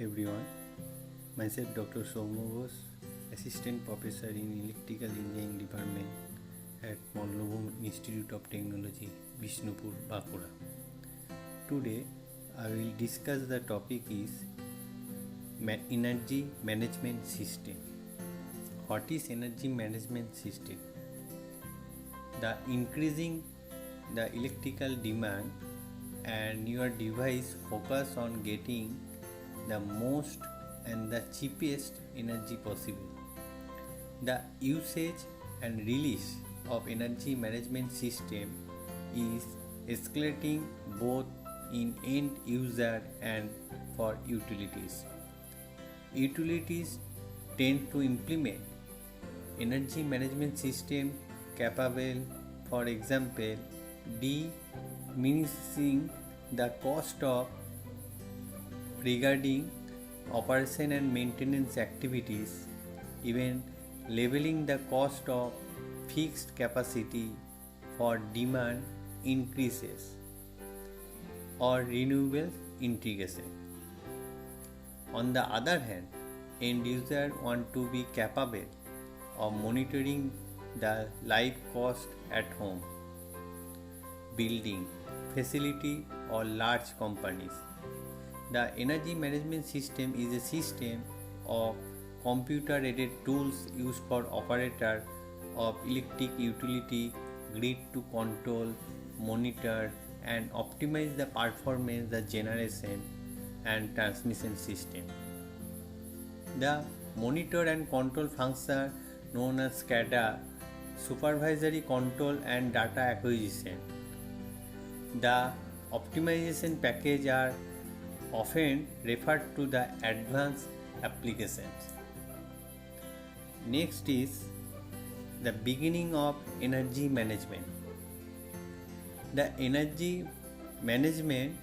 everyone. Myself Dr. Soumya Ghosh, Assistant Professor in Electrical Engineering Department at Mallavum Institute of Technology, Bishnupur, Bankura. Today, I will discuss the topic is Energy Management System. What is Energy Management System? The increasing the electrical demand and your device focus on getting the most and the cheapest energy possible. The usage and release of energy management system is escalating both in end user and for utilities. Utilities tend to implement energy management system capable, for example, diminishing the cost of regarding operation and maintenance activities, even leveling the cost of fixed capacity for demand increases or renewable integration. On the other hand, end user want to be capable of monitoring the life cost at home, building, facility or large companies. The energy management system is a system of computer-aided tools used for operator of electric utility grid to control, monitor and optimize the performance the generation and transmission system. The monitor and control function known as SCADA, supervisory control and data acquisition. The optimization package are often referred to the advanced applications. Next is the beginning of energy management. The energy management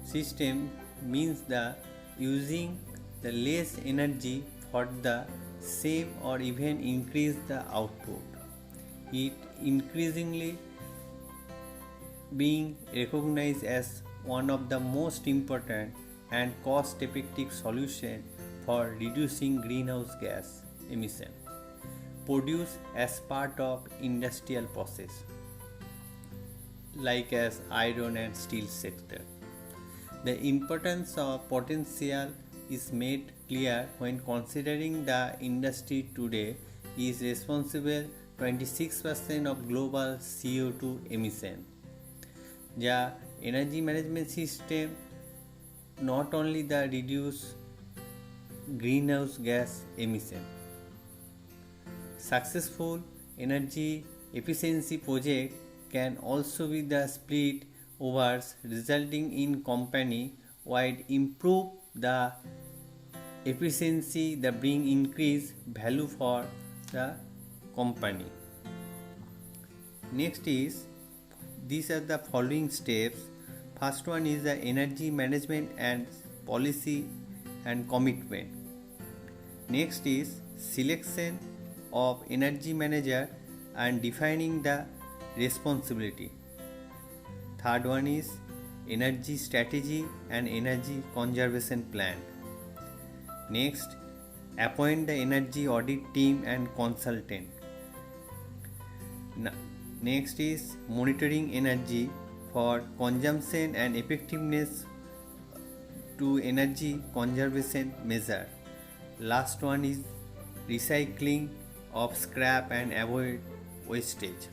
system means the using the less energy for the same or even increase the output. It increasingly being recognized as one of the most important and cost-effective solutions for reducing greenhouse gas emission produced as part of industrial process like as iron and steel sector. The importance of potential is made clear when considering the industry today is responsible 26% of global CO2 emission. The energy management system not only the reduce greenhouse gas emission. Successful energy efficiency project can also be the split overs resulting in company wide improve the efficiency that bring increased value for the company. Next is these are the following steps. First one is the energy management and policy and commitment. Next is selection of energy manager and defining the responsibility. Third one is energy strategy and energy conservation plan. Next, appoint the energy audit team and consultant. Next is monitoring energy for consumption and effectiveness to energy conservation measure. Last one is recycling of scrap and avoid wastage.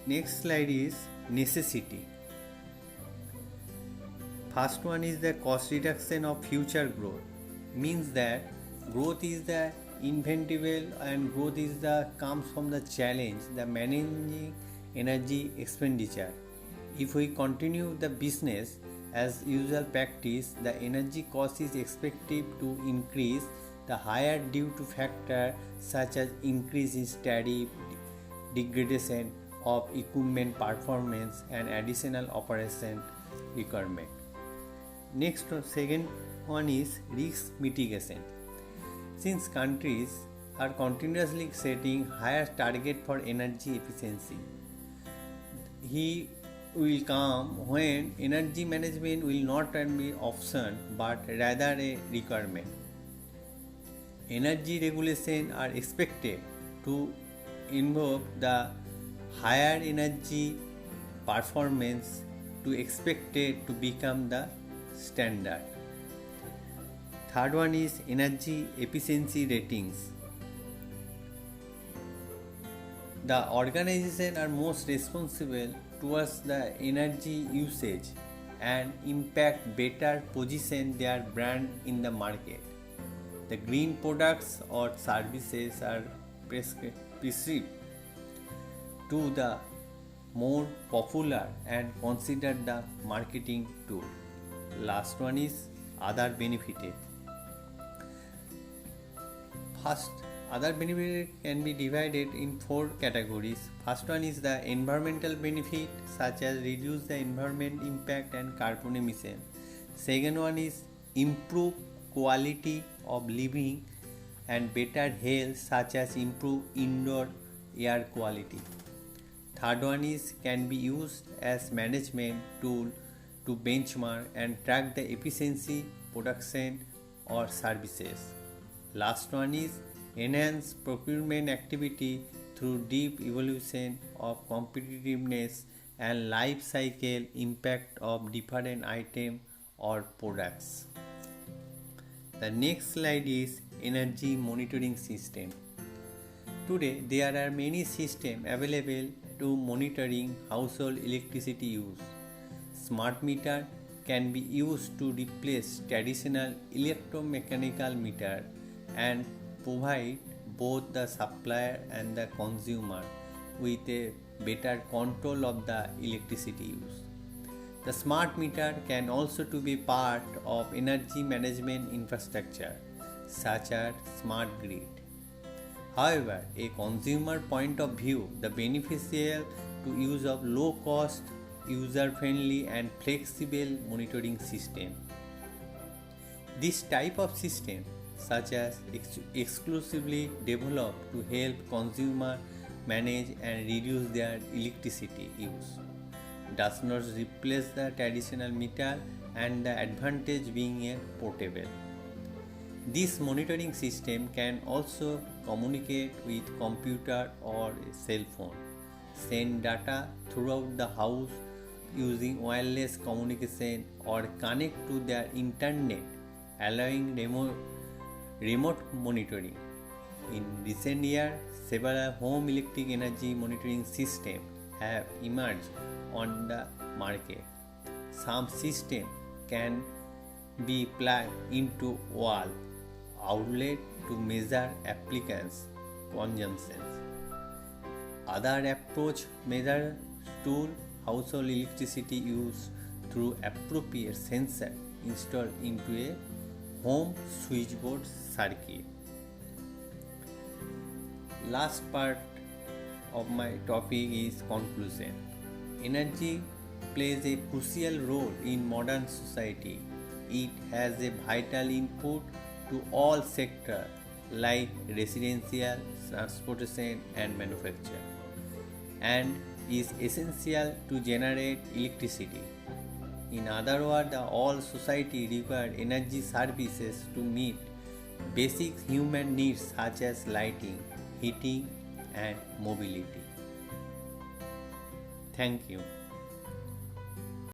Next slide is necessity. First one is the cost reduction of future growth. Means that growth is the inventable and growth is the comes from the challenge the managing energy expenditure. If we continue the business as usual practice, the energy cost is expected to increase the higher due to factor such as increase in tariff, degradation of equipment performance and additional operation requirement. Next, second one is risk mitigation. Since countries are continuously setting higher target for energy efficiency, he will come when energy management will not be option but rather a requirement. Energy regulation are expected to involve the higher energy performance to expected to become the standard. Third one is energy efficiency ratings. The organization are most responsible towards the energy usage and impact better position their brand in the market. The green products or services are perceived to the more popular and considered the marketing tool. Last one is other benefit. First, other benefit can be divided in 4 categories. First one is the environmental benefit such as reduce the environment impact and carbon emission. Second one is improve quality of living and better health such as improve indoor air quality. Third one is can be used as management tool to benchmark and track the efficiency, production or services. Last one is enhance procurement activity through deep evaluation of competitiveness and life cycle impact of different items or products. The next slide is energy monitoring system. Today there are many systems available to monitoring household electricity use. Smart meter can be used to replace traditional electromechanical meter and provide both the supplier and the consumer with a better control of the electricity use. The smart meter can also to be part of energy management infrastructure such as smart grid. However, a consumer point of view, the beneficial to use of low cost, user friendly and flexible monitoring system. This type of system such as exclusively developed to help consumer manage and reduce their electricity use. Does not replace the traditional meter and the advantage being a portable. This monitoring system can also communicate with computer or a cell phone, send data throughout the house using wireless communication or connect to their internet, allowing remote monitoring. In recent years, several home electric energy monitoring systems have emerged on the market. Some systems can be plugged into wall outlet to measure applicants' consumption. Other approach measure tool household electricity use through appropriate sensor installed into a home switchboard circuit. Last part of my topic is conclusion. Energy plays a crucial role in modern society. It has a vital input to all sectors like residential, transportation and manufacture, and is essential to generate electricity. In other words, all society require energy services to meet basic human needs such as lighting, heating and mobility. Thank you.